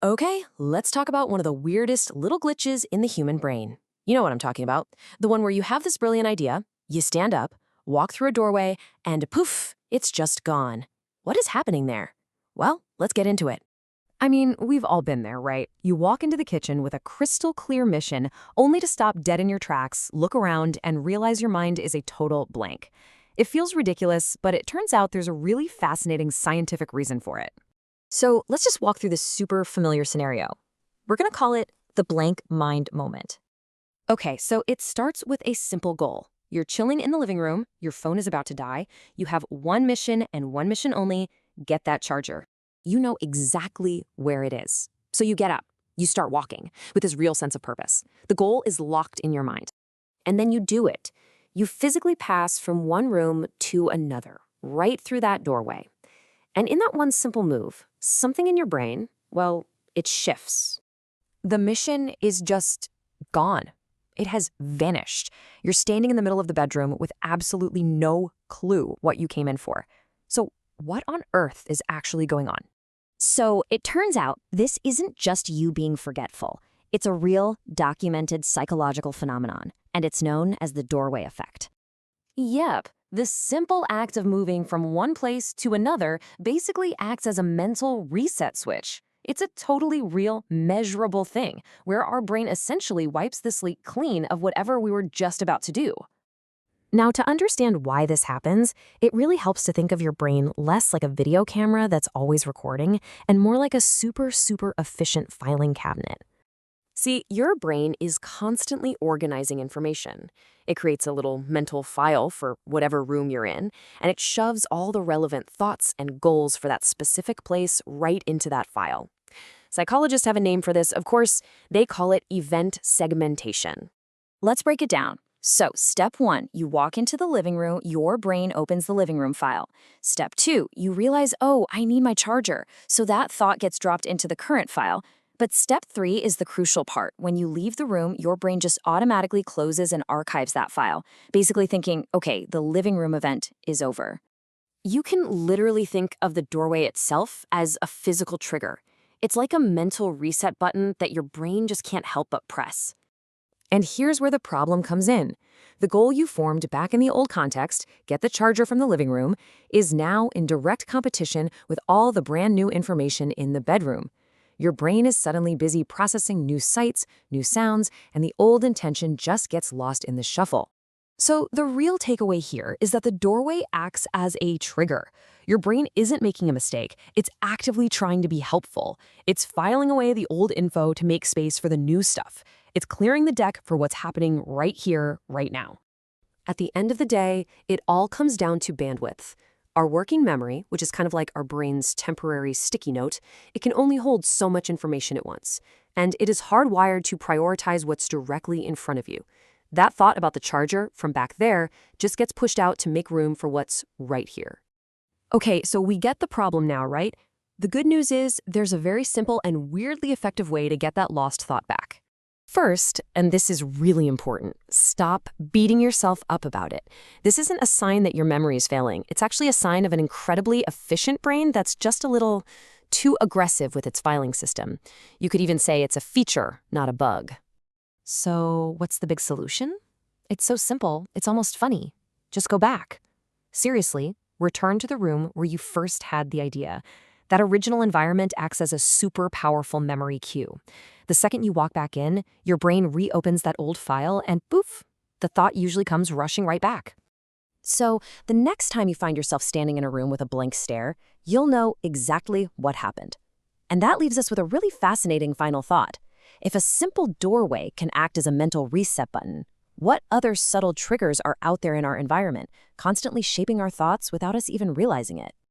Okay, let's talk about one of the weirdest little glitches in the human brain. You know what I'm talking about. The one where you have this brilliant idea, you stand up, walk through a doorway, and poof, it's just gone. What is happening there? Well, let's get into it. I mean, we've all been there, right? You walk into the kitchen with a crystal clear mission, only to stop dead in your tracks, look around, and realize your mind is a total blank. It feels ridiculous, but it turns out there's a really fascinating scientific reason for it. So let's just walk through this super familiar scenario. We're going to call it the blank mind moment. Okay, so it starts with a simple goal. You're chilling in the living room, your phone is about to die, you have one mission and one mission only: get that charger. You know exactly where it is. So you get up, you start walking with this real sense of purpose. The goal is locked in your mind. And then you do it. You physically pass from one room to another, right through that doorway. And in that one simple move, something in your brain, well, it shifts. The mission is just gone. It has vanished. You're standing in the middle of the bedroom with absolutely no clue what you came in for. So what on earth is actually going on? So it turns out this isn't just you being forgetful. It's a real, documented psychological phenomenon, and it's known as the doorway effect. Yep, this simple act of moving from one place to another basically acts as a mental reset switch. It's a totally real, measurable thing where our brain essentially wipes the slate clean of whatever we were just about to do. Now, to understand why this happens, it really helps to think of your brain less like a video camera that's always recording and more like a super efficient filing cabinet. See, your brain is constantly organizing information. It creates a little mental file for whatever room you're in, and it shoves all the relevant thoughts and goals for that specific place right into that file. Psychologists have a name for this, of course. They call it event segmentation. Let's break it down. So, step 1, you walk into the living room, your brain opens the living room file. Step 2, you realize, oh, I need my charger. So that thought gets dropped into the current file. But step 3 is the crucial part. When you leave the room, your brain just automatically closes and archives that file, basically thinking, okay, the living room event is over. You can literally think of the doorway itself as a physical trigger. It's like a mental reset button that your brain just can't help but press. And here's where the problem comes in. The goal you formed back in the old context, get the charger from the living room, is now in direct competition with all the brand new information in the bedroom. Your brain is suddenly busy processing new sights, new sounds, and the old intention just gets lost in the shuffle. So the real takeaway here is that the doorway acts as a trigger. Your brain isn't making a mistake. It's actively trying to be helpful. It's filing away the old info to make space for the new stuff. It's clearing the deck for what's happening right here, right now. At the end of the day, it all comes down to bandwidth. Our working memory, which is kind of like our brain's temporary sticky note, it can only hold so much information at once. And it is hardwired to prioritize what's directly in front of you. That thought about the charger from back there just gets pushed out to make room for what's right here. Okay, so we get the problem now, right? The good news is there's a very simple and weirdly effective way to get that lost thought back. First, and this is really important, stop beating yourself up about it. This isn't a sign that your memory is failing. It's actually a sign of an incredibly efficient brain that's just a little too aggressive with its filing system. You could even say it's a feature, not a bug. So what's the big solution? It's so simple, it's almost funny. Just go back. Seriously, return to the room where you first had the idea. That original environment acts as a super powerful memory cue. The second you walk back in, your brain reopens that old file and poof, the thought usually comes rushing right back. So the next time you find yourself standing in a room with a blank stare, you'll know exactly what happened. And that leaves us with a really fascinating final thought. If a simple doorway can act as a mental reset button, what other subtle triggers are out there in our environment, constantly shaping our thoughts without us even realizing it?